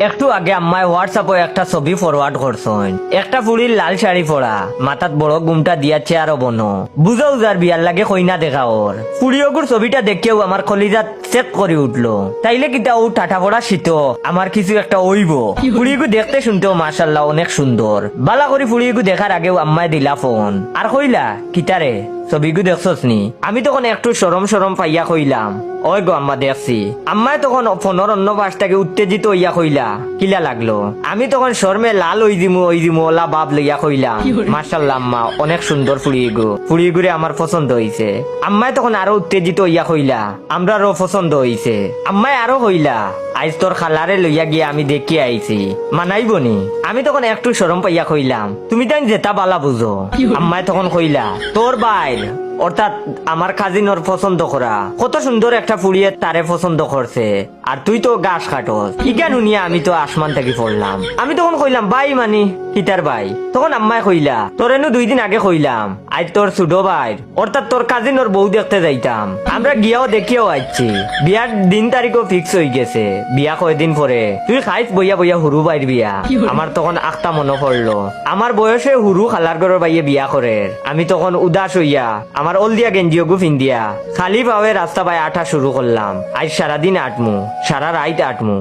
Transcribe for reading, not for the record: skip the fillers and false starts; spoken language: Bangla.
একটু আগে আম্মায় হোয়াটসঅ্যাপে একটা ছবি ফরওয়ার্ড করছেন। একটা ফুড়ির লাল শাড়ি পরা, মাথাত বড় গুমটা দিয়াছে আরো বনো, বুঝাও যার বিয়ার লাগে কইনা দেখা ওর। ফুড়িওগুর ছবিটা দেখেও আমার কলিজাত চেক করে উঠলো। তাইলে কিতা ও টাটা পড়া শীত আমার কিছু একটা ওইব। ফুড়িগু দেখতে শুনতেও মাশাল্লাহ অনেক সুন্দর। বালা করি ফুড়িগু দেখার আগেও আম্মায় দিলা ফোন আর কইলা কিতারে ছবিগু দেখছস নি? আমি তখন একটু সরম সরম পাইয়া কইলাম ওই গো আম্মা দেখছি। আম্মায় তখন ফোনের অন্য পাশটাকে উত্তেজিত হইয়া কইলা কিলা লাগলো? আমি তখন শর্মে লাল ওই দিমু ওলা বাপ লইয়া কইলাম মাশাল্লাহ আম্মা অনেক সুন্দর ফুড়িগু, ফুড়িগুরে আমার পছন্দ হইছে। আম্মায় তখন আরো উত্তেজিত হইয়া কইলা আমরারও পছন্দ হইছে। আম্মায় আরো কইলা আইজ তোর খালারে লইয়া গিয়ে আমি দেখি আইছি, মানাইবনি? আমি তখন একটু শরম পাইয়া কইলাম তুমি তাই যেটা বালা বুঝো। আম্মায় তখন কইলা তোর বাইর অর্থাৎ আমার কাজিনর পছন্দ করা কত সুন্দর একটা ফুড়িয়ে তারে পছন্দ করছে, আর তুই তো গাছ কাটস। ইজ্ঞান উনিয়া আমি তো আসমান থেকে পড়লাম। আমি তখন কইলাম ভাই মানি কিতার ভাই? তখন আম্মায় কইলা তোর এনু 2 দিন আগে কইলাম আজ তোর ছোট ভাই অর্থাৎ তোর কাজিনর বউ দেখতে যাইতাম। আমরা গিয়াও দেখিয়াও আইছি, বিয়ার দিন তারিখও ফিক্স হয়ে গেছে। বিয়া কয়দিন পরে তুই খাইছ বইয়া বইয়া হুরু বাইর বিয়া। আমার তখন আখটা মনে পড়লো আমার বয়সে হুরু খালার ঘরের বাইয়ে বিয়া করে। আমি তখন উদাস হইয়া আমার অলদিয়া গেঞ্জিও গুফিন দিয়া খালি পাওয়ে রাস্তা পায়ে আঠা শুরু করলাম। আজ সারাদিন আটমু, সারা রাইত আটমু।